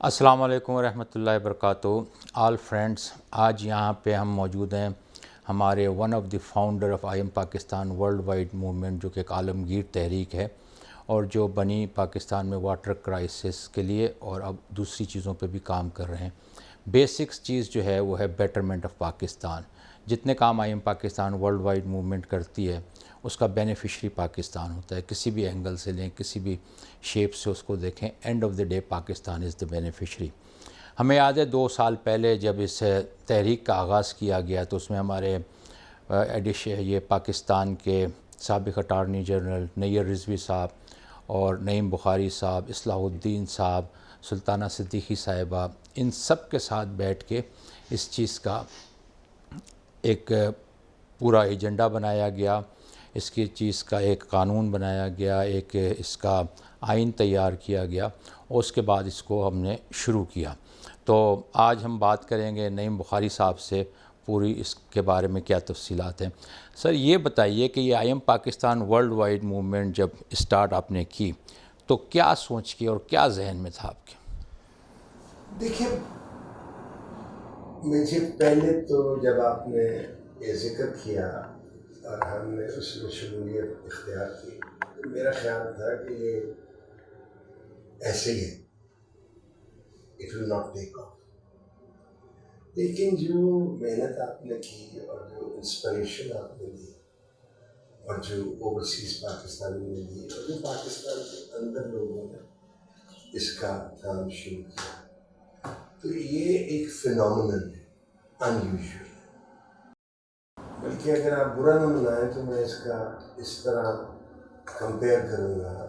السلام علیکم ورحمۃ اللہ وبرکاتہ. آل فرینڈس، آج یہاں پہ ہم موجود ہیں ہمارے one of the founder of I am Pakistan worldwide movement, جو کہ ایک عالمگیر تحریک ہے اور جو بنی پاکستان میں واٹر کرائسس کے لیے اور اب دوسری چیزوں پہ بھی کام کر رہے ہیں. بیسکس چیز جو ہے وہ ہے بیٹرمنٹ آف پاکستان. جتنے کام I am Pakistan worldwide movement کرتی ہے اس کا بینیفیشری پاکستان ہوتا ہے. کسی بھی اینگل سے لیں، کسی بھی شیپ سے اس کو دیکھیں، and of the day Pakistan is the beneficiary. ہمیں یاد ہے 2 سال پہلے جب اس تحریک کا آغاز کیا گیا تو اس میں ہمارے یہ پاکستان کے سابق اٹارنی جنرل نیر رضوی صاحب اور نعیم بخاری صاحب، اصلاح الدین صاحب، سلطانہ صدیقی صاحبہ، ان سب کے ساتھ بیٹھ کے اس چیز کا ایک پورا ایجنڈا بنایا گیا. اس کی چیز کا ایک قانون بنایا گیا، ایک اس کا آئین تیار کیا گیا اور اس کے بعد اس کو ہم نے شروع کیا. تو آج ہم بات کریں گے نعیم بخاری صاحب سے پوری اس کے بارے میں کیا تفصیلات ہیں. سر یہ بتائیے کہ یہ I am Pakistan worldwide movement جب اسٹارٹ آپ نے کی تو کیا سوچ کے اور کیا ذہن میں تھا آپ کے؟ دیکھیں، مجھے پہلے تو جب آپ نے یہ ذکر کیا اور ہم نے اس میں شمولیت اختیار کی تو میرا خیال تھا کہ یہ ایسے ہی ہے، it will not take of. لیکن جو محنت آپ نے کی اور جو انسپریشن آپ نے دی اور جو اوورسیز پاکستان نے دی اور جو پاکستان کے اندر لوگوں نے اس کا کام شروع کیا، تو یہ ایک فینومینل ہے، ان یوزول. بلکہ اگر آپ برا نہ منائیں تو میں اس کا اس طرح کمپیئر کروں گا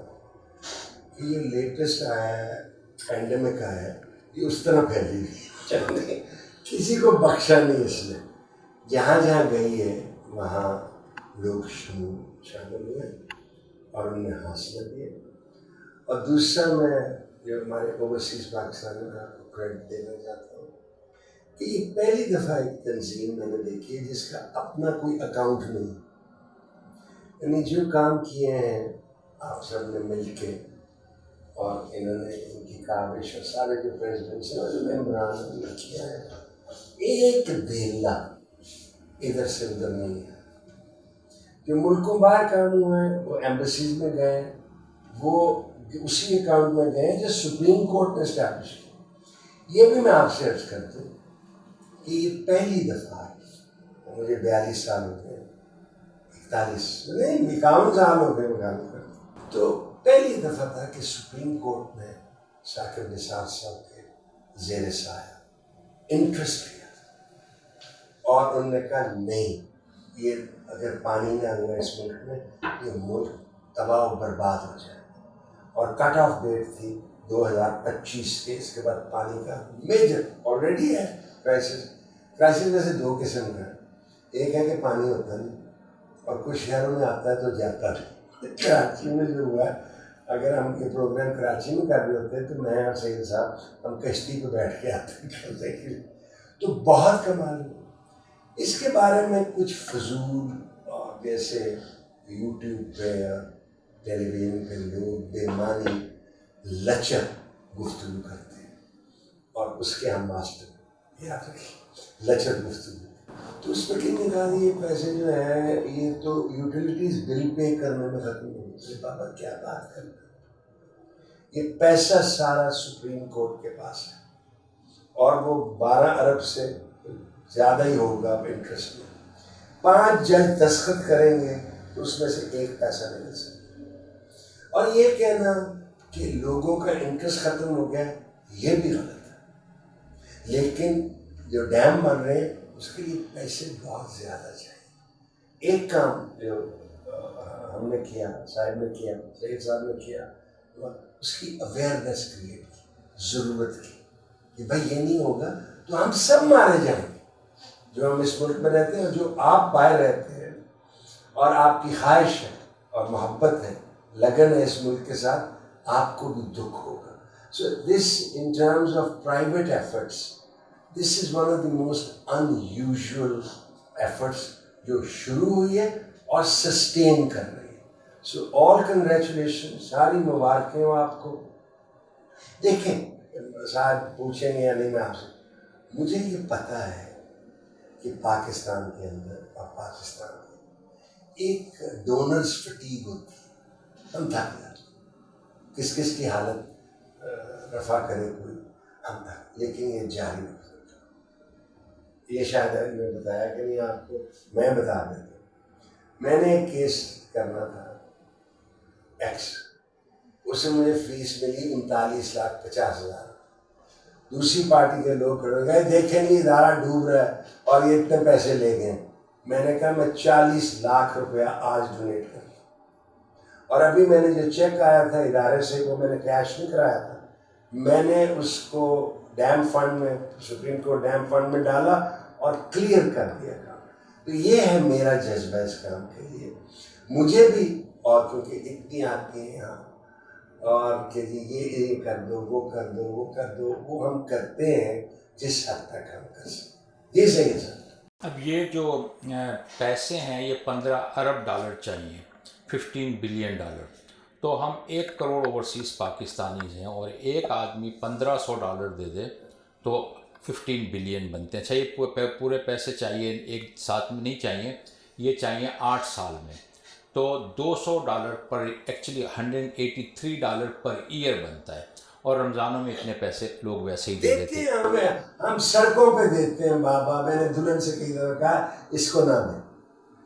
کہ یہ لیٹسٹ آیا ہے، پینڈیمک آیا ہے، یہ اس طرح پھیلی ہوئی، کسی کو بخشا نہیں اس نے. جہاں جہاں گئی ہے وہاں لوگ شامل ہوئے اور ان نے حاصل کیے. اور دوسرا میں جو ہمارے اوورسیز پاکستان میں آپ کو کریڈٹ دینا چاہتا ہوں کہ یہ پہلی دفعہ ایک تنظیم میں نے دیکھی ہے جس کا اپنا کوئی اکاؤنٹ نہیں. یعنی جو کام کیے ہیں آپ سب نے مل کے اور انہوں نے ان کی کاوش اور سارے جو پریزیڈنٹس ہیں اور جو ممبران انہوں نے کیا ہے، ایک دھیلا ادھر سے ادھر نہیں ہے. جو ملکوں باہر کام ہوئے ہیں وہ ایمبیسیز میں گئے، وہ اسی اکاؤنٹ میں گئے جو سپریم کورٹ نے اسٹیبلش کیا. یہ بھی میں آپ سے عرض کرتا ہوں کہ یہ پہلی دفعہ ہے، مجھے 42 سال ہو گئے، 41 نہیں 51 سال ہو گئے مکالمہ کرتے، تو پہلی دفعہ تھا کہ سپریم کورٹ نے ثاقب نثار صاحب کے زیر سایہ انٹرسٹ لیا اور انہوں نے کہا نہیں، یہ اگر پانی نہ ہوا اس ملک میں یہ ملک تباہ و برباد ہو جائے. اور کٹ آف ڈیٹ تھی 2025 کے. اس کے بعد پانی کا میجر آلریڈی ہے کرائسس ویسے 2 قسم کا ہے. ایک ہے کہ پانی ہوتا نہیں اور کچھ شہروں میں آتا ہے تو جاتا نہیں. کراچی میں جو ہوا ہے، اگر ہم یہ پروگرام کراچی میں کر رہے ہوتے تو میں اور سید صاحب ہم کشتی پہ بیٹھ کے آتے کرنے کے لیے، تو بہت کمال ہوا. اس کے بارے میں کچھ فضول اور جیسے یوٹیوب پہ یا ٹیلی ویژن پہ لوگ بے معنی لچر گفتگو کرتے ہیں اور اس کے ہم ماسٹر، یاد رکھیں، لچر گفتگو. تو اس پہ کن نے کہا یہ پیسے جو ہے یہ تو یوٹیلیٹیز بل پے کرنے میں ختم ہو گئے. بابا کیا بات کرنا، یہ پیسہ سارا سپریم کورٹ کے پاس ہے اور وہ 12 ارب سے زیادہ ہی ہوگا انٹرسٹ میں. 5 جج دستخط کریں گے تو اس میں سے 1 پیسہ نہیں مل سکتا. اور یہ کہنا کہ لوگوں کا انٹرسٹ ختم ہو گیا یہ بھی غلط ہے. لیکن جو ڈیم بن رہے ہیں اس کے لیے پیسے بہت زیادہ چاہیے. ایک کام جو ہم نے کیا، صاحب نے کیا، سید صاحب نے کیا، اس کی اویئرنیس کریٹ کی، ضرورت کی کہ بھائی یہ نہیں ہوگا تو ہم سب مارے جائیں گے جو ہم اس ملک میں رہتے ہیں. جو آپ باہر رہتے ہیں اور آپ کی خواہش ہے اور محبت ہے، لگن ہے اس ملک کے ساتھ، آپ کو بھی دکھ ہوگا. So this in terms of private efforts, this is one of the most unusual efforts جو شروع ہوئی ہے اور سسٹین کر رہی ہے. سو آل کنگریچولیشن، ساری مبارکیں ہوں آپ کو. دیکھیں شاید پوچھیں گے یا نہیں میں آپ سے, مجھے یہ پتہ ہے کہ پاکستان کے اندر اور پاکستان میں ایک ڈونرز فٹیگ ہوتی ہے, ہم تھک جاتے ہیں, کس کس کی حالت رفع کرے کوئی, ہم تھک, لیکن یہ جاری رکھنا. یہ شاید میں بتایا کہ نہیں آپ کو, میں بتا دیتا ہوں. میں نے ایک کیس کرنا تھا ایکس, اس سے مجھے فیس ملی 39,50,000. دوسری پارٹی کے لوگ کھڑے گئے, دیکھیں گے ادارہ ڈوب رہا ہے اور یہ اتنے پیسے لے گئے. میں نے کہا میں 40 لاکھ روپیہ آج ڈونیٹ کر, اور ابھی میں نے جو چیک آیا تھا ادارے سے وہ میں نے کیش نہیں کرایا تھا, میں نے اس کو ڈیم فنڈ میں, سپریم کورٹ ڈیم فنڈ میں ڈالا اور کلیئر کر دیا کام. تو یہ ہے میرا جذبہ اس کام کے لیے. مجھے بھی, اور کیونکہ اتنی آتی ہیں یہاں اور کہ جی یہ کر دو, وہ کر دو, وہ کر دو, وہ ہم کرتے ہیں جس حد تک ہم کر سکتے. یہ صحیح ہے سر. اب یہ جو پیسے ہیں یہ 15 ارب ڈالر چاہیے, 15 بلین ڈالر. تو ہم 1 کروڑ اوورسیز پاکستانیز ہیں, اور ایک آدمی $1,500 دے دے تو 15 بلین بنتے ہیں. اچھا, یہ پورے پیسے چاہیے ایک ساتھ میں نہیں چاہیے, یہ چاہیے 8 سال میں. تو $200 پر, ایکچولی $183 پر ایئر بنتا ہے, اور رمضانوں میں اتنے پیسے لوگ ویسے ہی دے دیتے ہیں. ہم سڑکوں پہ دیتے ہیں بابا. میں نے دلہن سے کئی دفعہ کہا اس کو نہ دیں.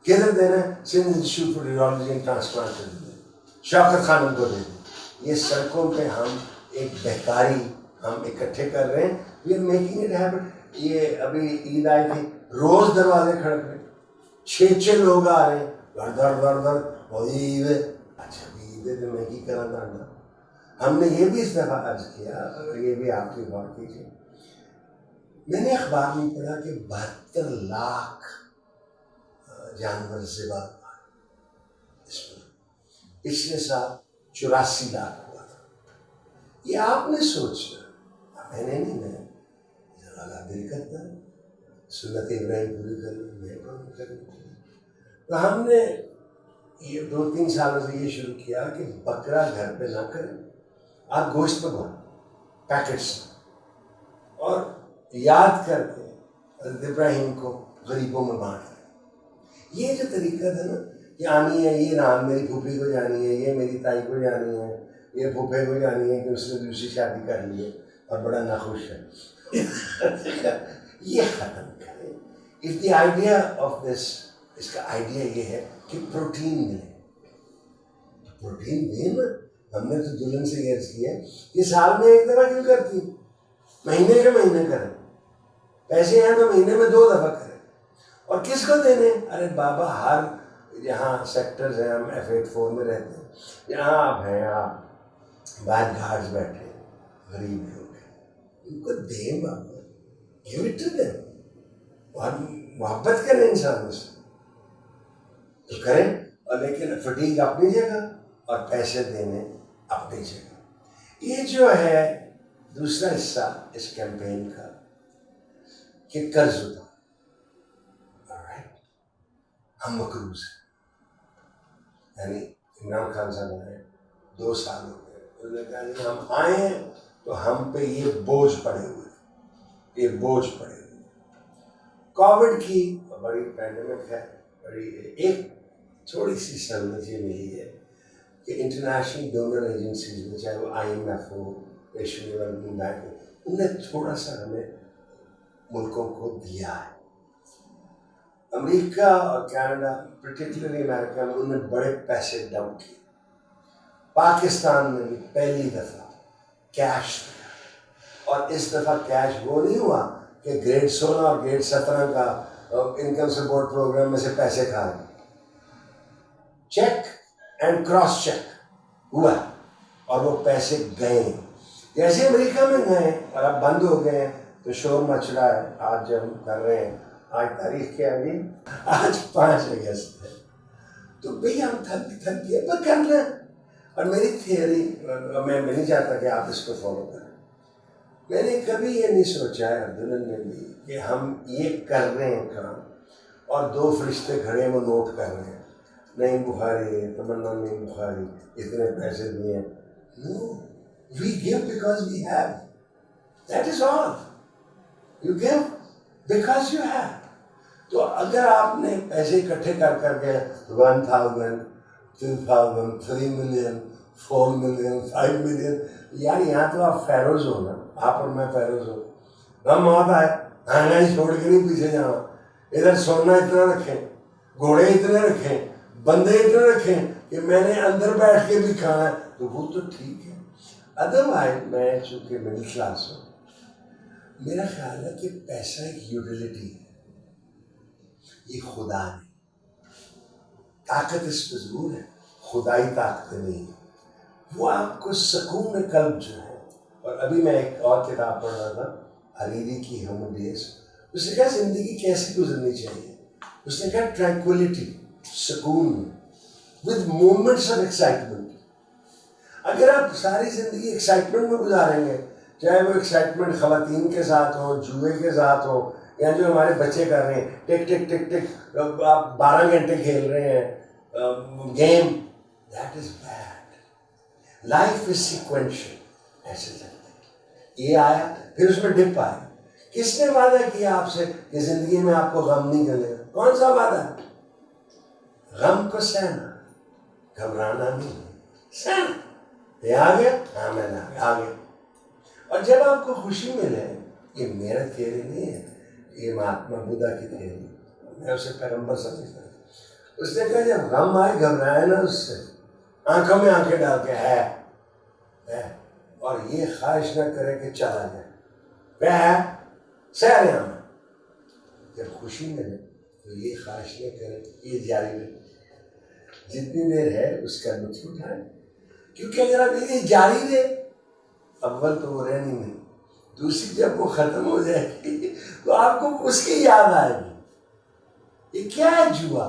کدھر دینا ہے؟ Sindh institute for radiology and transplant کو دیں, شوکت خانم کو دے دیں. یہ سڑکوں پہ ہم ایک بہکاری ہم اکٹھے کر رہے ہیں. We are making it happen. یہ ابھی عید آئی تھی, روز دروازے کھڑک رہے, 6 لوگ آ رہے ہیں, گھر عید ہے. اچھا عید ہے تو میں کی کرا ڈانڈا. ہم نے یہ بھی اس دفعہ عرض کیا, یہ بھی آپ کی غور کیجیے, میں نے اخبار میں پڑھا کہ 72 لاکھ جانور ذبح ہوا اس میں. پچھلے سال 84 لاکھ ہوا تھا. یہ آپ نے سوچنا, میں نے نہیں, میں ذرا دل کرتا ہے سنت ابراہیم پوری کرنا, میں کام کرنا. تو ہم نے یہ 2-3 سالوں سے یہ شروع کیا کہ بکرا گھر پہ نہ کریں, آپ گوشت منگوائیں پیکٹس, اور یاد کر کے حضرت ابراہیم کو غریبوں میں بانٹ دیں. یہ جو طریقہ تھا نا کہ آنی ہے, یہ نام میری پھوپھی کو جانی ہے, یہ میری تائی کو جانی ہے, یہ پھوپھے کو جانی ہے کہ اس نے دوسری شادی کر لی ہے اور بڑا ناخوش ہے, یہ ختم کریں. If the idea of this, اس کا آئیڈیا یہ ہے کہ پروٹین ملے. پروٹین دیں نا. ہم نے تو دلہن سے یہ عرض کیا کہ سال میں 1 دفعہ کیوں کرتی, مہینے کے مہینے کریں. پیسے ہیں تو مہینے میں 2 دفعہ کریں. اور کس کو دینے؟ ارے بابا, ہر جہاں سیکٹرز ہیں, ہم F84 میں رہتے ہیں, جہاں آپ ہیں, آپ بیڈ گارڈز بیٹھے ہیں, غریب لوگ ہیں, ان کو دیں بابا, give it to them. اور محبت کریں انسانوں سے تو کریں, اور لیکن فٹیگ اپنی جگہ اور پیسے دینے اپنی جگہ. یہ جو ہے دوسرا حصہ اس کیمپین کا کہ قرض اتار. ہم مقروض ہیں, یعنی عمران خان صاحب آئے 2 سال ہو گئے, انہوں نے کہا کہ ہم آئے ہیں تو ہم پہ یہ بوجھ پڑے ہوئے, یہ بوجھ پڑے ہوئے. کووڈ کی بڑی پینڈیمک ہے, بڑی ایک تھوڑی سی سہولت یہ ملی ہے کہ انٹرنیشنل ڈونر ایجنسیز میں, چاہے وہ IMF ہو, ایشین ڈیولپمنٹ بینک ہو, انہوں نے تھوڑا سا ہمیں ملکوں کو دیا ہے. امریکہ اور کینیڈا, پرٹیکولرلی امریکہ میں, انہوں نے بڑے پیسے ڈمپ کیے. پاکستان میں بھی پہلی دفعہ کیش دیا, اور اس دفعہ کیش وہ نہیں ہوا کہ گریڈ 16 اور گریڈ 17 کا انکم سپورٹ پروگرام میں سے پیسے کھا رہے. چیک اینڈ کراس چیک ہوا اور وہ پیسے گئے. جیسے امریکہ میں گئے اور اب بند ہو گئے ہیں تو شور مچ رہا ہے. آج جب ہم کر رہے ہیں, آج تاریخ کیا ہے, آج 5 اگست ہے, تو بھئی ہم تھک گئے پر کر رہے ہیں. اور میری تھیوری, میں نہیں چاہتا کہ آپ اس کو فالو کریں, میں نے کبھی یہ نہیں سوچا ہے, دلہن نے بھی, کہ ہم یہ کر رہے ہیں کام اور 2 فرشتے کھڑے ہیں وہ نوٹ کر رہے ہیں, نعیم بخاری, تمنا نعیم بخاری اتنے پیسے دیے. No, we gave because we have. That is all. You give because you have. تو اگر آپ نے پیسے اکٹھے کر کے 1,000, 2,000, 3 million, 4 million, 5 million, یار یہاں تو آپ فیروز ہو نا, آپ اور میں فیروز ہو. غم آتا ہے, آنا ہی چھوڑ کے نہیں پیچھے جانا. ادھر سونا اتنا رکھیں, گھوڑے اتنے رکھیں, بندے اتنے رکھیں کہ میں نے اندر بیٹھ کے بھی کھانا ہے, تو وہ تو ٹھیک ہے. ادروائز میں چونکہ مڈل کلاس ہوں, میرا خیال ہے کہ پیسہ ایک یوٹیلیٹی ہے, یہ خدا نہیں. طاقت اس پہ ضرور ہے, خدائی طاقت نہیں ہے. وہ آپ کو سکون قلب جو ہے. اور ابھی میں ایک اور کتاب پڑھ رہا تھا, حریری کی ہیموڈیس. اس نے کہا زندگی کیسے گزرنی چاہیے. اس نے کہا ٹرینکولیٹی, سکون, ود مومنٹس آف ایکسائٹمنٹ. اگر آپ ساری زندگی ایکسائٹمنٹ میں گزاریں گے, چاہے وہ ایکسائٹمنٹ خواتین کے ساتھ ہو, جوئے کے ساتھ ہو, یا جو ہمارے بچے کر رہے ہیں ٹک ٹک ٹک ٹک, آپ 12 گھنٹے کھیل رہے ہیں game, that is bad. Life is sequential. ایسے چلتے ہیں, یہ آیا پھر اس میں ڈپ آیا. کس نے وعدہ کیا آپ سے کہ زندگی میں آپ کو غم نہیں کرے گا؟ کون سا وعدہ؟ غم کو سہنا, گھبرانا نہیں, سہنا. یہ آ گیا, ہاں میں نے آ گیا. اور جب آپ کو خوشی ملے, یہ میرا تھیوری نہیں ہے, یہ مہاتما بدھا کی تھیوری, میں اسے پیغمبر سمجھتا ہوں. اس نے کہا جب غم آئے گھبرائے نا اس سے, آنکھوں میں آنکھیں ڈال کے ہے, اور یہ خواہش نہ کرے کہ چلا جائے, وہ ہے سہ رہے ہیں. جب خوشی ملے تو یہ خواہش نہ کرے یہ جاری رہے, جتنی دیر ہے اس کا لطف اٹھائے. کیونکہ اگر آپ یہ جاری رہے, اول تو وہ رہنی نہیں, دوسری جب وہ ختم ہو جائے گی تو آپ کو اس کی یاد آئے گی. یہ کیا ہے جوا,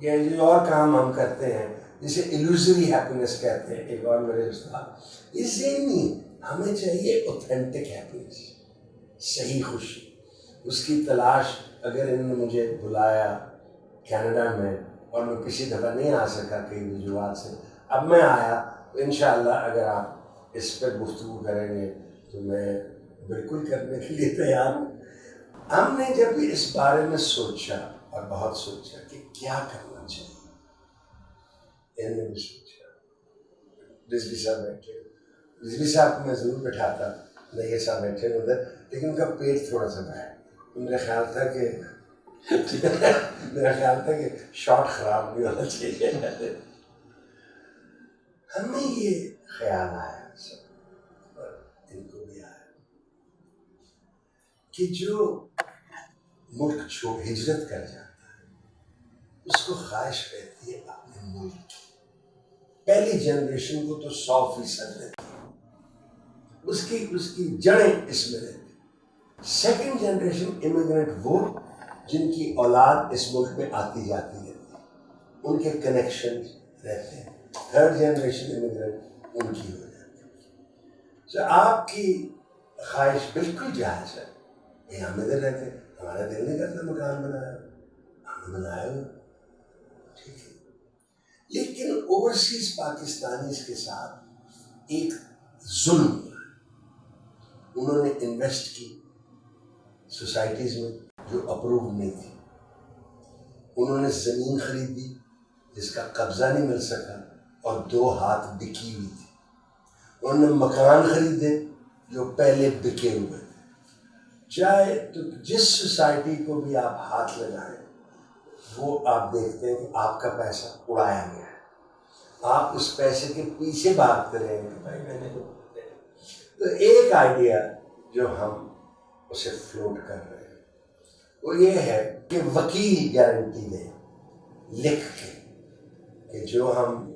یہ جو اور کام ہم کرتے ہیں جسے ایلوزری ہیپینس کہتے ہیں. ایک اور میرے استاد, یہ ذہنی, ہمیں چاہیے اوتھینٹک ہیپینس, صحیح خوشی. اس کی تلاش, اگر انہوں نے مجھے بلایا کینیڈا میں اور میں کسی دفعہ نہیں آ سکا کئی وجوہات سے, اب میں آیا, تو انشاءاللہ اگر آپ اس پہ گفتگو کریں گے تو میں بالکل کرنے کے لیے تیار ہوں. ہم نے جب اس بارے میں سوچا اور بہت سوچا کہ کیا کرنا چاہیے, انہوں نے بھی سوچا. رضوی صاحب بیٹھے, رضوی صاحب کو میں ضرور بٹھاتا, نہیں صاحب بیٹھے ادھر, لیکن ان کا پیٹ تھوڑا سا بڑا ہے. میرا خیال تھا کہ شاٹ خراب نہیں ہونا چاہیے. ہمیں یہ خیال آیا سب, اور ان کو بھی آیا, کہ جو ملک چھوڑ ہجرت کر جاتا ہے اس کو خواہش رہتی ہے اپنے ملک کی. پہلی جنریشن کو تو 100% رہتی ہے, اس کی جڑیں اس میں رہتی. سیکنڈ جنریشن امیگرینٹ وہ جن کی اولاد اس ملک میں آتی جاتی رہتی ہے, ان کے کنیکشن رہتے ہیں. تھرڈ جنریشن امیگرینٹ ان کی ہو جاتی ہے. تو آپ کی خواہش بالکل جائز ہے, یہ ہم ادھر رہتے ہیں, ہمارا دل نہیں کرتا مکان بنایا, ہم نے بنایا ہوا, ٹھیک ہے. لیکن اوورسیز پاکستانیز کے ساتھ ایک ظلم ہوا ہے. انہوں نے انویسٹ کی سوسائٹیز میں جو اپروو نہیں تھی. انہوں نے زمین خریدی جس کا قبضہ نہیں مل سکا اور 2 ہاتھ بکی ہوئی تھی. انہوں نے مکان خریدے جو پہلے بکے ہوئے تھے. چاہے تو جس سوسائٹی کو بھی آپ ہاتھ لگائیں, وہ آپ دیکھتے ہیں کہ آپ کا پیسہ اڑایا گیا ہے. آپ اس پیسے کے پیچھے بھاگتے رہیں کہ بھائی میں نے تو ایک آئیڈیا جو ہم اسے فلوٹ کر رہے ہیں وہ یہ ہے کہ وکیل گارنٹی دے لکھ کے کہ جو ہم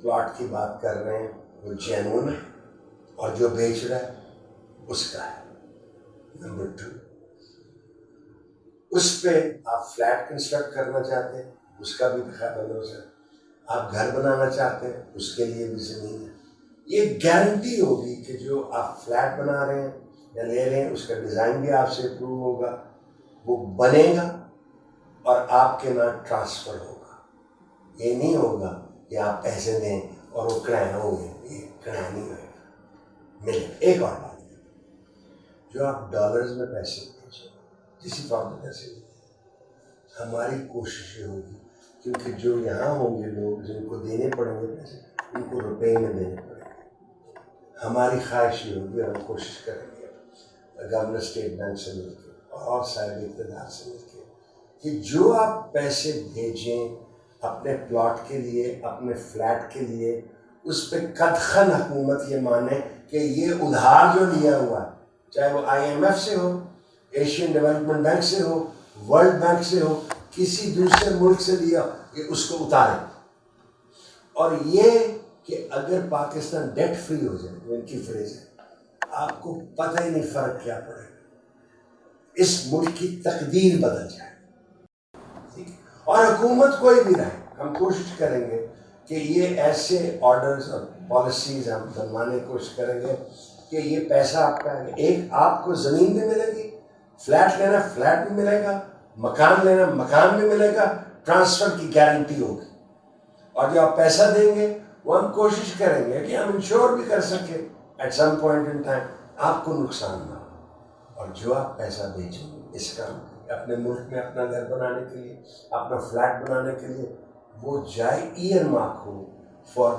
پلاٹ کی بات کر رہے ہیں وہ جینون ہے اور جو بیچ رہا ہے اس کا ہے. نمبر 2, اس پہ آپ فلیٹ کنسٹرکٹ کرنا چاہتے ہیں, اس کا بھی بندوبست ہے. آپ گھر بنانا چاہتے ہیں, اس کے لیے بھی زمین ہے. یہ گارنٹی ہوگی کہ جو آپ فلیٹ بنا رہے ہیں یا لے رہے ہیں اس کا ڈیزائن بھی آپ سے اپروو ہوگا, وہ بنے گا اور آپ کے نام ٹرانسفر ہوگا. یہ نہیں ہوگا کہ آپ پیسے دیں اور وہ کرایہ ہو گئے, یہ کرایہ نہیں ہوگا, ملے. ایک اور بات, جو آپ ڈالرز میں پیسے بھیجیں کسی فارمولہ سے ہماری کوشش یہ ہوگی کیونکہ جو یہاں ہوں گے لوگ جن کو دینے پڑیں گے پیسے ان کو روپے میں دینے پڑیں گے. ہماری خواہش یہ ہوگی اور ہم کوشش کریں گے گورنر اسٹیٹ بینک سے مل کے اور صاحب اقتدار سے مل کے کہ جو آپ پیسے بھیجیں اپنے پلاٹ کے لیے اپنے فلیٹ کے لیے اس پہ قدخن حکومت یہ مانے کہ یہ ادھار جو لیا ہوا ہے چاہے وہ IMF سے ہو ایشین ڈیولپمنٹ بینک سے ہو ورلڈ بینک سے ہو کسی دوسرے ملک سے لیا کہ اس کو اتاریں. اور یہ کہ اگر پاکستان ڈیٹ فری ہو جائے ان کی فریز ہے آپ کو پتہ ہی نہیں فرق کیا پڑے گا اس ملک کی تقدیر بدل جائے. اور حکومت کوئی بھی رہے ہم کوشش کریں گے کہ یہ ایسے آرڈرز اور پالیسیز ہم بنوانے کی کوشش کریں گے کہ یہ پیسہ آپ کا ایک آپ کو زمین بھی ملے گی فلیٹ لینا فلیٹ بھی ملے گا مکان لینا مکان بھی ملے گا ٹرانسفر کی گارنٹی ہوگی. اور جو آپ پیسہ دیں گے وہ ہم کوشش کریں گے کہ ہم انشور بھی کر سکیں at some point in time آپ کو نقصان نہ ہو. اور جو آپ پیسہ بھیجیں گے اس کام اپنے ملک میں اپنا گھر بنانے کے لیے اپنا فلیٹ بنانے کے لیے وہ جائے ایئر مارک ہو for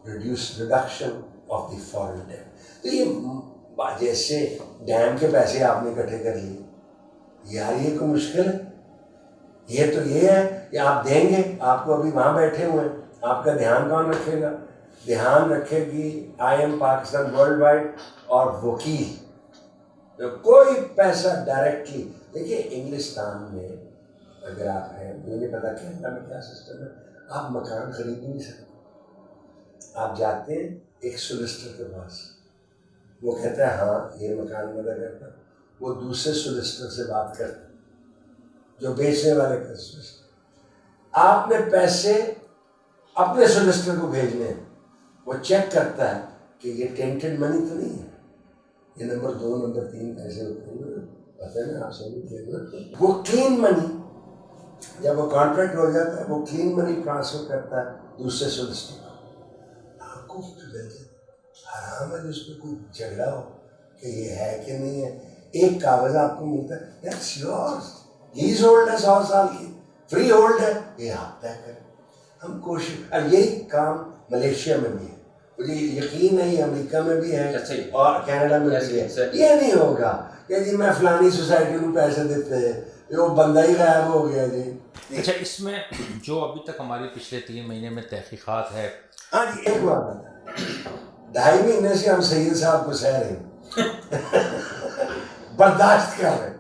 reduction of the foreign debt. تو یہ جیسے ڈیم کے پیسے آپ نے اکٹھے کر لیے یار یہ کوئی مشکل ہے. یہ تو یہ ہے کہ آپ دیں گے آپ کو ابھی وہاں بیٹھے ہوئے ہیں آپ کا دھیان کون رکھے گا دھیان رکھے گی IM پاکستان ورلڈ وائڈ اور وکیل. کوئی پیسہ ڈائریکٹلی دیکھیے انگلستان میں اگر آپ ہیں مجھے نہیں پتا کینیڈا میں کیا سسٹم ہے آپ مکان خرید نہیں سکتے. آپ جاتے ہیں ایک سولسٹر کے پاس وہ کہتا ہے ہاں یہ مکان مدد کرتا وہ دوسرے سولسٹر سے بات کرتا جو بیچنے والے کا سولسٹر. آپ نے پیسے اپنے سولسٹر کو بھیجنے ہیں وہ چیک کرتا ہے کہ یہ ٹینٹڈ منی تو نہیں ہے یہ نمبر 2 نمبر 3 پیسے ہوتے ہیں پتہ نہیں آپ سب وہ کلین منی جب وہ کانٹریکٹ ہو جاتا ہے وہ کلین منی ٹرانسفر کرتا ہے دوسرے سولسٹر کو. آپ کو حرام ہے اس پہ کوئی جھگڑا ہو کہ یہ ہے کہ نہیں ہے ایک کاغذ آپ کو ملتا ہے دیٹس یورز لیز ہولڈ ہے 100 سال کی فری ہولڈ ہے یہ آپ طے کریں. ہم کوشش اور یہی کام ملیشیا میں بھی ہے مجھے یقین ہے امریکہ میں بھی ہے اور کینیڈا میں بھی ہے. یہ نہیں ہوگا کہ جی میں فلانی سوسائٹی کو پیسے دیتے ہیں وہ بندہ ہی غائب ہو گیا جی. اچھا اس میں جو ابھی تک ہماری پچھلے 3 مہینے میں تحقیقات ہے ہاں جی ایک بات بتا 2.5 مہینے سے ہم سید صاحب کو سہ رہے ہیں برداشت کر رہے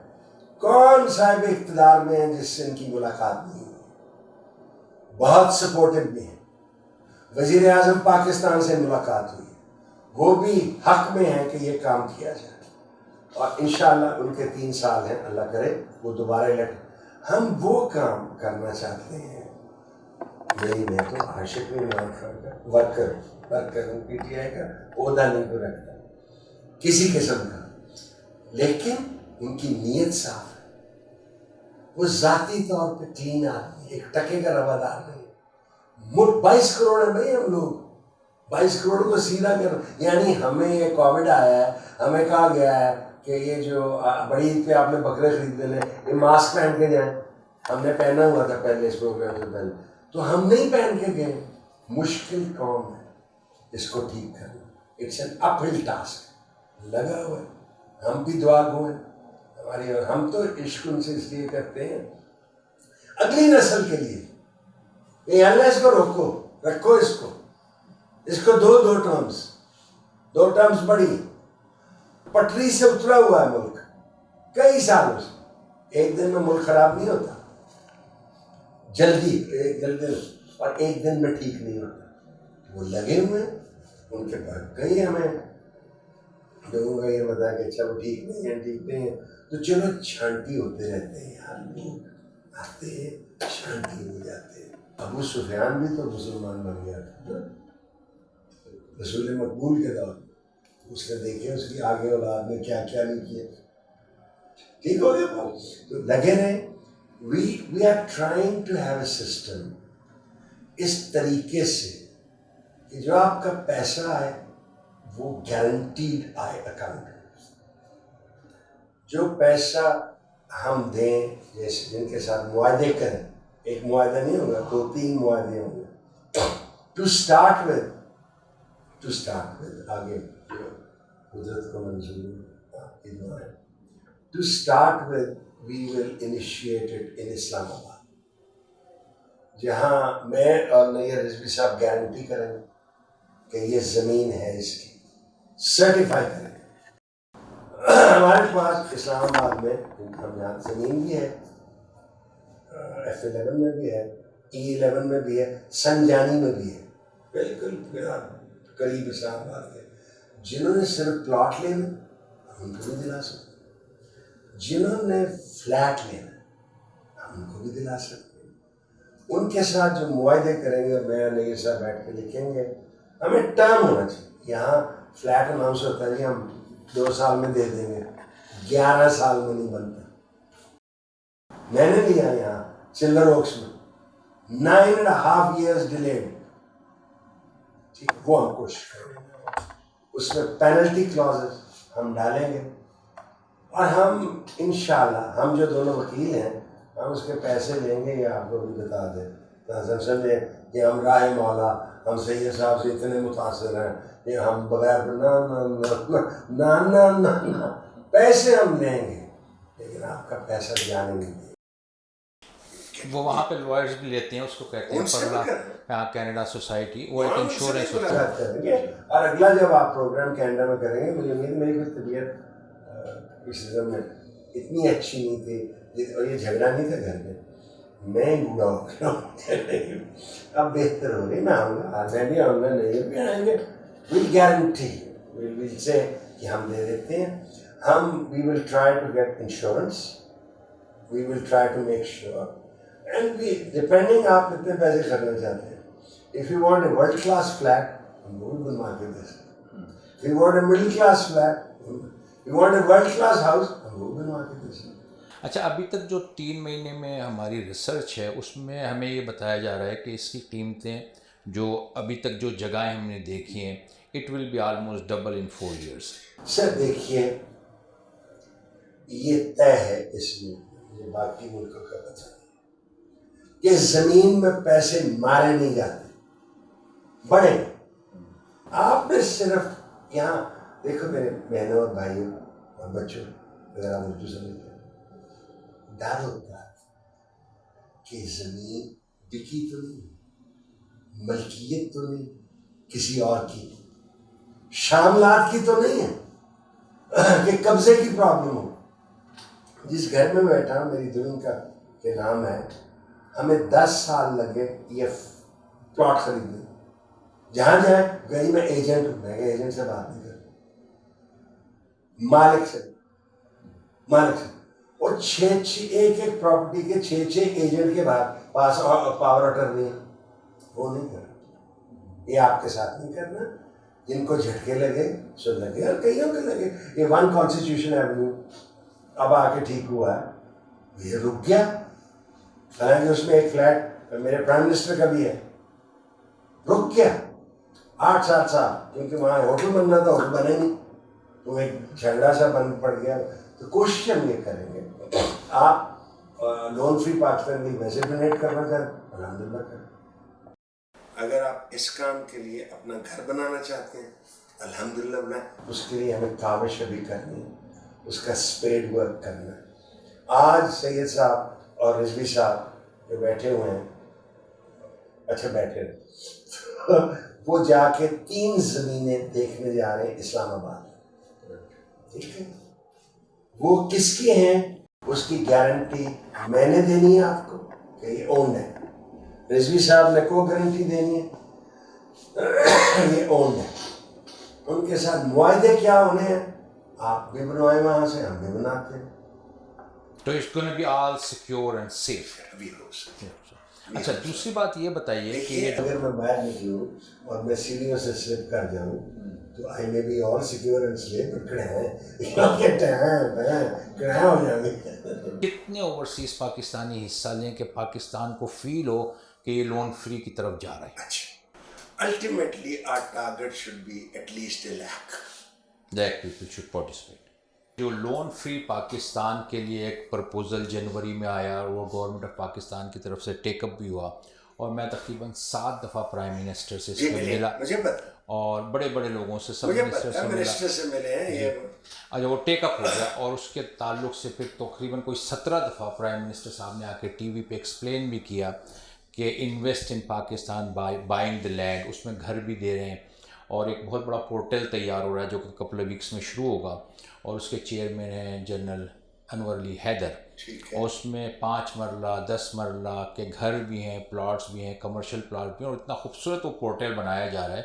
کون صاحب اقتدار میں ہیں جس سے ان کی ملاقات نہیں ہوئی. بہت سپورٹو بھی ہیں وزیر اعظم پاکستان سے ملاقات ہوئی وہ بھی حق میں ہیں کہ یہ کام کیا جائے اور انشاءاللہ ان کے 3 سال ہیں اللہ کرے وہ دوبارہ الیکٹ ہم وہ کام کرنا چاہتے ہیں. نہیں میں تو عاشق نہیں ورکر ہوں PTI کا عہدہ نہیں کو رکھتا کسی قسم کا لیکن ان کی نیت صاف ہے وہ ذاتی طور پہ کلین آدمی ایک ٹکے کا روادار نہیں. 22 کروڑ ہے بھائی ہم لوگ 22 کروڑ کو سیدھا کر یعنی ہمیں یہ کووڈ آیا ہے ہمیں کہا گیا ہے کہ یہ جو بڑی عید پہ آپ نے بکرے خریدنے لیں یہ ماسک پہن کے جائیں ہم نے پہنا ہوا تھا پہلے اس پروگرام سے پہلے تو ہم نہیں پہن کے گئے. مشکل کام ہے اس کو ٹھیک کرنا اٹس این اپ ہل ٹاسک لگا ہوا ہے. ہم بھی دعا گو ہیں ہماری ہم تو عشق ان سے اس لیے کرتے ہیں اگلی نسل کے لیے یہ اللہ اس کو روکو رکھو اس کو دو ٹرمز بڑی پٹری سے اترا ہوا ہے ملک کئی سالوں سے. ایک دن میں ملک خراب نہیں ہوتا جلدی اور ایک دن میں ٹھیک نہیں ہوتا. وہ لگے ہوئے ہیں ان کے بعد کئی ہمیں لوگوں کا یہ بتا کہ اچھا وہ ٹھیک نہیں ہے تو چلو چھانٹی ہوتے رہتے ہیں یار لوگ آتے ہیں چھانٹی ہو جاتے ہیں. ابو سفیان بھی تو مسلمان بن گیا تھا رسول مقبول کے دور اس نے دیکھے اس کی آگے اولاد نے کیا کیا نہیں کیا ٹھیک ہو گیا تو لگے رہے. We are trying to have a system اس طریقے سے کہ جو آپ کا پیسہ آئے وہ گارنٹیڈ آئے اکاؤنٹ جو پیسہ ہم دیں جیسے جن کے ساتھ معاہدے کریں, ایک معاہدہ نہیں ہوگا, 2-3 معاہدے ہوں گے. ٹو اسٹارٹ ود آگے جو قدرت کو منظور آپ کی دعا ہے, to start with we will initiate it in Islamabad, جہاں میں اور نیر رضوی صاحب گارنٹی کریں گے کہ یہ زمین ہے اس کی, سرٹیفائی کریں گے. ہمارے پاس اسلام آباد میں ہم یہاں زمین بھی ہے, F11 میں بھی ہے, E11 میں بھی ہے, سنجانی میں بھی ہے, بالکل قریب اسلام آباد کے. جنہوں نے صرف پلاٹ لینا ہم ان کو بھی دلا سکتے, جنہوں نے فلیٹ لینا ہم ان کو بھی دلا سکتے. ان کے ساتھ جو معاہدے کریں گے, میں نیر صاحب بیٹھ کے لکھیں گے, ہمیں ٹرم ہونا چاہیے. یہاں فلیٹ اناؤنس ہوتا ہے, ہم 2 سال میں دے دیں گے, 11 سال میں نہیں بنتا. میں نے لیا یہاں سلور اوکس میں 9.5 years ڈیلیڈ, ٹھیک, وہ ہم کوشش کریں گے. اس میں پینلٹی کلازز ہم ڈالیں گے, اور ہم انشاءاللہ ہم جو دونوں وکیل ہیں ہم اس کے پیسے لیں گے, یہ آپ کو بھی بتا دیں, تو سمجھے کہ ہم راہ مولا, ہم سید صاحب سے اتنے متاثر ہیں کہ ہم بغیر نہ پیسے ہم لیں گے, لیکن آپ کا پیسہ جانے نہیں دیں. وہ وہاں پہ لوئرز بھی لیتے ہیں, اس کو کہتے ہیں پرلا کینیڈا سوسائٹی, وہ ایک انشورنس ہوتا ہے. اور اگلا جب آپ پروگرام کینیڈا میں کریں گے, مجھے امید میری کوئی طبیعت اس سیزن میں اتنی اچھی نہیں تھی, اور یہ جھگڑا نہیں تھا گھر میں, میں بوڑھا ہو گیا, اب بہتر ہو رہی, میں آؤں گا, میں بھی آؤں گا, نہیں بھی آئیں گے, ول گارنٹی ول سے کہ ہم دے دیتے ہیں. ہم we will try to get insurance, we will try to make sure, and we depending آپ کتنے پیسے کرنا چاہتے ہیں. If you want a world class flat ہم وہ بھی بنوا کے دے سکتے ہیں, if you want a middle class flat, you want a world class house ہم وہ بنوا کے دے سکتے ہیں. اچھا, ابھی تک جو 3 مہینے میں ہماری ریسرچ ہے اس میں ہمیں یہ بتایا جا رہا ہے کہ اس کی قیمتیں جو ابھی تک جو جگہیں ہم نے دیکھی ہیں, it will be almost double in 4 years. Sir دیکھیے, یہ طے ہے اس میں, یہ باقی ملکوں کا پتہ نہیں کہ زمین میں پیسے مارے نہیں جاتے, بڑے. آپ نے صرف یہاں دیکھو میرے بہنوں اور بھائیوں اور بچوں, اگر آپ اردو سمجھتے ہیں, ڈر ہوتا ہے کہ زمین بکی تو نہیں, ملکیت تو نہیں کسی اور کی, شاملات کی تو نہیں ہے کہ قبضے کی پرابلم ہو. جس گھر میں بیٹھا ہوں, میری دلہن کا کے نام ہے, ہمیں 10 سال لگے یہ پلاٹ خریدنے. جہاں جائیں گئی میں ایجنٹ ہوں, میں ایجنٹ سے بات نہیں کرتا, مالک سے, اور ایک پراپرٹی کے 6 ایجنٹ کے پاس پاور اٹرنی, وہ نہیں کرنا. یہ آپ کے ساتھ نہیں کرنا. جن کو جھٹکے لگے سو لگے, اور کئیوں کے لگے. یہ 1 کانسٹیٹیوشن ایونیو اب آ کے ٹھیک ہوا ہے, یہ رک گیا, حالانکہ اس میں ایک فلیٹ میرے پرائم منسٹر کا بھی ہے, رک گیا 8-7 سال, کیونکہ وہاں ہوٹل بننا تھا, ہوٹل بنے نہیں, تو ایک جھگڑا سا بن پڑ گیا. تو کوشش ہم یہ کریں گے, آپ لون فری پاکستان لیگ ویسے ڈونیٹ کرنا چاہیں الحمدللہ کریں. اگر آپ اس کام کے لیے اپنا گھر بنانا چاہتے ہیں الحمدللہ, میں اس کے لیے ہمیں کاوش ابھی کرنی ہے, اس کا اسپیڈ ورک کرنا ہے. آج سید صاحب اور رضوی صاحب جو بیٹھے ہوئے ہیں, اچھا بیٹھے وہ جا کے 3 زمینیں دیکھنے جا رہے ہیں اسلام آباد میں, ٹھیک ہے. وہ کس کی ہیں اس کی گارنٹی میں نے دینی ہے آپ کو کہ یہ اونڈ ہے, رضوی صاحب نے کو گارنٹی دینی ہے یہ اونڈ ہے. ان کے ساتھ معاہدے کیا ہونے ہیں, آپ بھی بنوائے وہاں سے, ہم بھی بناتے ہیں. تو it's gonna be all secure and safe. اچھا, دوسری بات یہ بتائیے کہ اگر میں باہر نکلوں اور میں سیڑھیوں سے سلپ کر جاؤں تو آئی میں بھی آل سیکیور اینڈ سیف, کڑے ہو جائیں گے. کتنے اوورسیز پاکستانی حصہ لیں کہ پاکستان کو فیل ہو کہ یہ لون فری کی طرف جا رہا ہے؟ اچھا, ultimately our target should be at least 1 lakh. Lakh people should participate. جو لون فری پاکستان کے لیے ایک پرپوزل جنوری میں آیا اور وہ گورنمنٹ آف پاکستان کی طرف سے ٹیک اپ بھی ہوا اور میں تقریباً 7 دفعہ پرائم منسٹر سے اس پہ ملا اور بڑے بڑے لوگوں سے سب منسٹر سے ملا اچھا وہ ٹیک اپ ہو گیا اور اس کے تعلق سے پھر تقریباً کوئی 17 دفعہ پرائم منسٹر صاحب نے آ کے ٹی وی پہ ایکسپلین بھی کیا کہ invest in Pakistan buying the land, اس میں گھر بھی دے رہے ہیں اور ایک بہت بڑا پورٹل تیار ہو رہا ہے جو کہ کپل ویکس میں شروع ہوگا اور اس کے چیئرمین ہیں جنرل انور علی حیدر، اور اس میں 5 مرلہ 10 مرلہ کے گھر بھی ہیں، پلاٹس بھی ہیں، کمرشل پلاٹ بھی ہیں، اور اتنا خوبصورت وہ پورٹل بنایا جا رہا ہے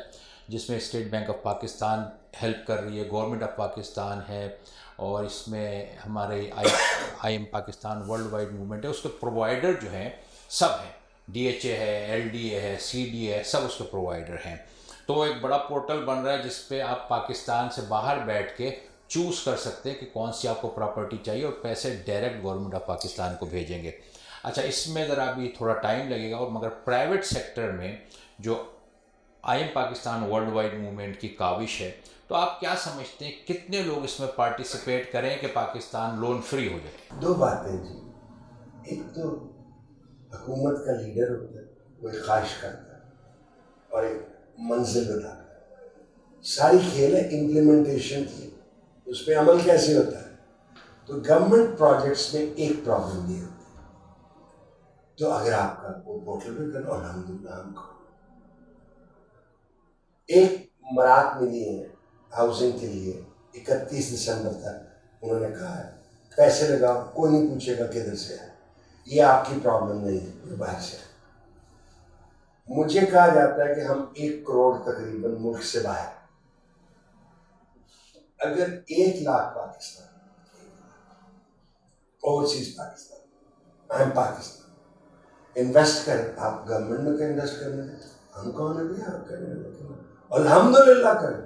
جس میں state bank of Pakistan help کر رہی ہے، گورنمنٹ آف پاکستان ہے، اور اس میں ہمارے I am Pakistan worldwide movement ہے، اس کے پرووائڈر جو ہیں سب ہیں، ڈی ایچ اے ہے، ایل ڈی اے ہے، سی ڈی اے ہے، سب اس کے پرووائڈر ہیں. تو ایک بڑا پورٹل بن رہا ہے جس پہ آپ پاکستان سے باہر بیٹھ کے چوز کر سکتے ہیں کہ کون سی آپ کو پراپرٹی چاہیے اور پیسے ڈائریکٹ گورنمنٹ آف پاکستان کو بھیجیں گے. اچھا اس میں ذرا ابھی تھوڑا ٹائم لگے گا، اور مگر پرائیویٹ سیکٹر میں جو I am Pakistan worldwide movement کی کاوش ہے، تو آپ کیا سمجھتے ہیں کتنے لوگ اس میں پارٹیسپیٹ کریں کہ پاکستان لون فری ہو جائے؟ 2 باتیں جی، ایک تو حکومت کا لیڈر ہوتا ہے، وہ ایک خواہش کرتا ہے اور ایک منزل بتاتا ہے، ساری کھیل ہے امپلیمنٹیشن کی، اس پہ عمل کیسے ہوتا ہے. تو گورنمنٹ پروجیکٹس میں ایک پرابلم یہ ہوتی ہے، تو اگر آپ کا وہ پورٹل پہ کرو الحمدللہ ہم کو ایک مراد ملی ہے ہاؤسنگ کے لیے 31 دسمبر تک، انہوں نے کہا ہے پیسے لگاؤ، کوئی نہیں پوچھے گا کدھر سے ہے، یہ آپ کی پرابلم نہیں ہے، یہ باہر سے ہے. مجھے کہا جاتا ہے کہ ہم 1 کروڑ تقریباً ملک سے باہر، اگر 1 لاکھ پاکستان اوورسیز پاکستان اہم پاکستان انویسٹ کریں، آپ گورنمنٹ میں کہیں انویسٹ کرنے دیں، ہم کون ہے بھی آپ کریں، الحمدللہ کریں.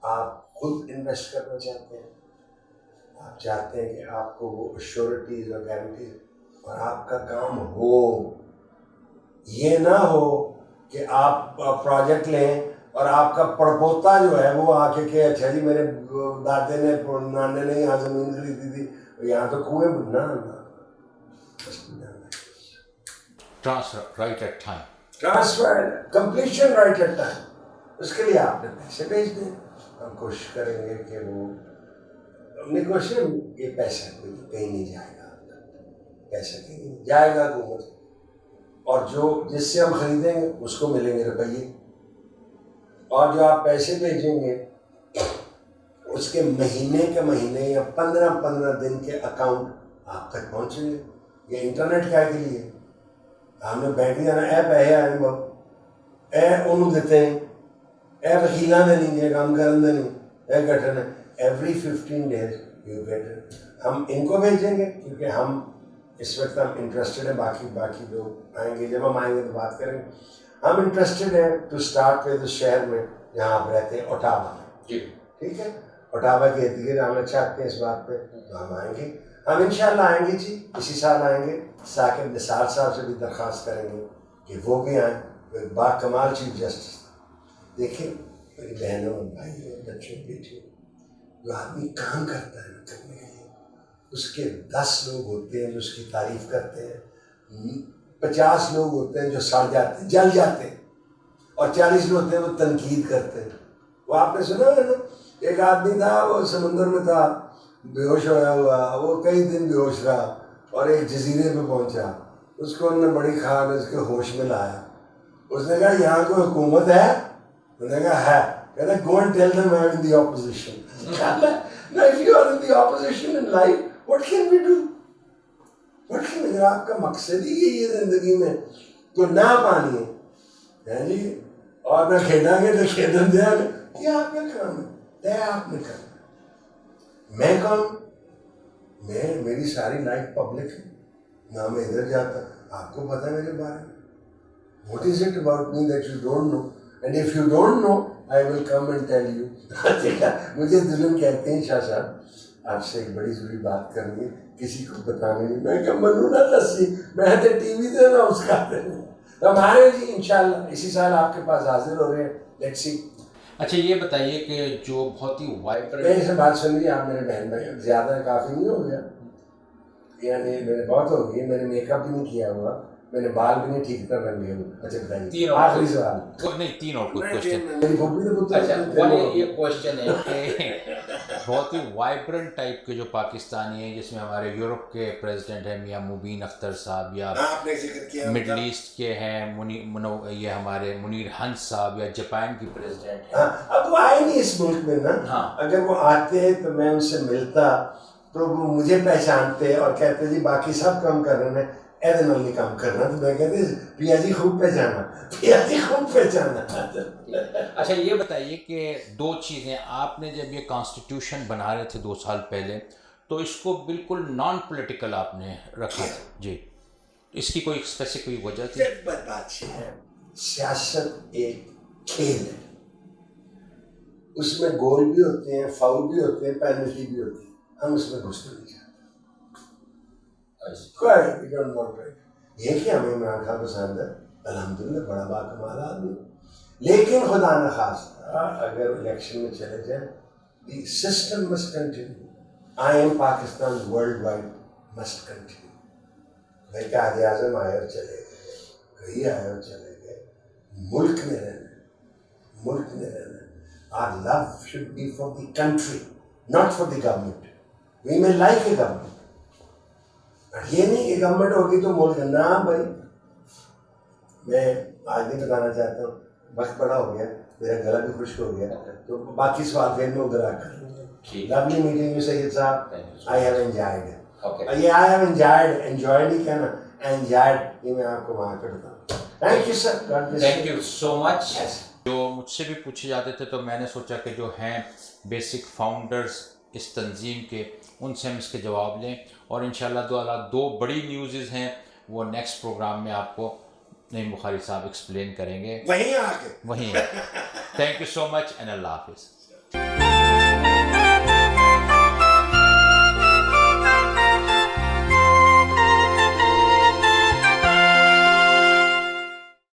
آپ خود انویسٹ کرنا چاہتے ہیں، آپ چاہتے ہیں کہ آپ کو وہ ایشورٹیز اور گارنٹیز اور آپ کا کام ہو، یہ نہ ہو کہ آپ پروجیکٹ لیں اور آپ کا پڑپوتا جو ہے وہ آ کے کہ اچھا جی میرے دادے نے نانے نے یہاں زمین خریدی تھی، یہاں تو کنویں بننا transfer right at time, transfer completion right at time, اس کے لیے آپ نے پیسے بھیج دیں. ہم کوشش کریں گے کہ وہ ہم نے کوشش یہ پیسہ کہیں نہیں جائے گا، پیسہ کہیں نہیں جائے گا حکومت، اور جو جس سے ہم خریدیں گے اس کو ملیں گے روپیے، اور جو آپ پیسے بھیجیں گے اس کے مہینے کے مہینے یا 15 دن کے اکاؤنٹ آپ تک پہنچیں گے. یہ انٹرنیٹ کا کے لیے ہم نے بینک جانا اے پیسے آئے بہت اے انہوں دیتے ہیں، اے وکیلاں نے نہیں، یہ کام کرن دے نہیں، اے گٹھن ایوری 15 days یو گیٹ. ہم ان کو بھیجیں گے کیونکہ ہم اس وقت ہم انٹرسٹڈ ہیں، باقی لوگ آئیں گے، جب ہم آئیں گے تو بات کریں گے. ہم انٹرسٹڈ ہیں ٹو اسٹارٹ ود شہر میں جہاں آپ رہتے ہیں، اوٹاوا میں، جی ٹھیک ہے، اوٹاوا کے ارد گرد آنا چاہتے ہیں اس بات پہ تو ہم آئیں گے، ہم انشاءاللہ آئیں گے جی، اسی سال آئیں گے. ثاقب نثار صاحب سے بھی درخواست کریں گے کہ وہ بھی آئیں، وہ ایک با کمال چیف جسٹس. دیکھیں میری بہنوں اور بھائیوں بچوں بیٹیوں، جو آدمی کام کرتا ہے نا کرنے کے لیے، اس کے 10 لوگ ہوتے ہیں جو اس کی تعریف کرتے ہیں، 50 لوگ ہوتے ہیں جو سڑ جاتے ہیں، جل جاتے ہیں، اور 40 لوگ ہوتے ہیں وہ تنقید کرتے ہیں. وہ آپ نے سنا ہے نا، ایک آدمی تھا وہ سمندر میں تھا، بے ہوش ہویا ہوا، وہ کئی دن بے ہوش رہا اور ایک جزیرے پہ پہنچا، اس کو انہوں نے بڑی خواہ نے اس کے ہوش میں لایا. اس نے کہا یہاں کوئی حکومت ہے؟ انہوں نے کہا ہے. کہتا ہے go and tell them I'm in the opposition. Now if you are in the opposition in life, what can we do? What can اگر آپ کا مقصد ہی یہی ہے زندگی میں تو نہ پانی ہے جی، اور نہ کھیلیں گے تو کھیلیں دیا گے، یہ آپ کا کام ہے، طے آپ نے کرنا. میں کون؟ میری ساری لائف پبلک ہے، نہ میں ادھر جاتا، آپ کو پتہ ہے میرے بارے میں. What is it about me that you don't know? And if you don't know, I will come and tell you. مجھے ظلم کہتے ہیں شاہ صاحب، آپ سے ایک بڑی ضروری بات کرنی ہے، کسی کو بتانے نہیں. میں کہا منو نہ دسی، میں تو ٹی وی دے نہ اس کا تو ہمارے جی انشاءاللہ اسی سال آپ کے پاس حاضر ہو رہے ہیں. Let's see. اچھا یہ بتائیے کہ جو بہت ہی وائبرنٹ میری سے بات سن لیجیے آپ میرے بہن بھائی، زیادہ کافی نہیں ہو گیا، یعنی میں نے بہت ہو گئی، میں نے میک اپ بھی نہیں کیا ہوا، میں نے بال بھی نہیں ٹھیک کر رنگے ہوئے. اچھا بتائیے آخری سوال. نہیں تین اور کوئی کوشچن. میری پھوپھی تو پوچھتا اچھا ہے یہ کوشچن ہے کہ بہت ہی وائبرنٹ ٹائپ کے جو پاکستانی ہیں، جس میں ہمارے یورپ کے پریزیڈنٹ ہیں میاں مبین اختر صاحب، یا آپ نے ذکر کیا مڈل ایسٹ کے ہیں یہ ہمارے منیر ہنس صاحب، یا جاپان کی پریزیڈنٹ ہیں. اب وہ آئے نہیں اس ملک میں نا. اگر وہ آتے تو میں ان سے ملتا تو وہ مجھے پہچانتے اور کہتے جی باقی سب کام کر رہے ہیں، ایدن علی کام کرنا. تو میں کہتے پیا جی خوب پہچانا، پیا جی خوب پہچانا. اچھا یہ بتائیے کہ دو چیزیں، آپ نے جب یہ کانسٹیٹیوشن بنا رہے تھے 2 سال پہلے، تو اس کو بالکل نان پولیٹیکل آپ نے رکھا تھا جی، اس کی کوئی اسپیسیفک وجہ تھی؟ بات یہ ہے، سیاست ایک کھیل ہے، اس میں گول بھی ہوتے ہیں، فاؤل بھی ہوتے ہیں، پینلٹی بھی ہوتی ہے. ہم اس میں گھستے نہیں چاہتے. یہ کہ ہمیں عمران خان پسند ہے، الحمدللہ بڑا باکمال آدمی، لیکن خدا نخواستہ اگر الیکشن میں چلے جائیں، the system must continue. I am Pakistan worldwide must continue. بھائی قائد اعظم آئے اور چلے گئے، کئی آئے اور چلے گئے، ملک میں رہنا، ملک میں رہنا. Our love should be for the country, not for the government. We may like a government. یہ نہیں کہ گورنمنٹ ہوگی تو ملک نہ. بھائی میں آج بھی بتانا چاہتا ہوں، وقت بڑا ہو گیا، میرا گلا بھی خشک ہو گیا، تو باقی سوال پھر میں ادھر آ کر. لولی میٹنگ یو سید صاحب. I have enjoyed. یہ آئی ہیو انجوائڈ نہیں کہنا، انجوائڈ یہ میں آپ کو وہاں پہ بتاؤں. Thank you sir. Thank you so much. جو مجھ سے بھی پوچھے جاتے تھے تو میں نے سوچا کہ جو ہیں بیسک فاؤنڈرز اس تنظیم کے، ان سے ہم اس کے جواب لیں، اور انشاءاللہ تعالیٰ 2 بڑی نیوزز ہیں وہ نیکسٹ پروگرام میں آپ کو نعیم بخاری صاحب ایکسپلین کریں گے وہیں آ کے. وہیں. Thank you so much and اللہ حافظ.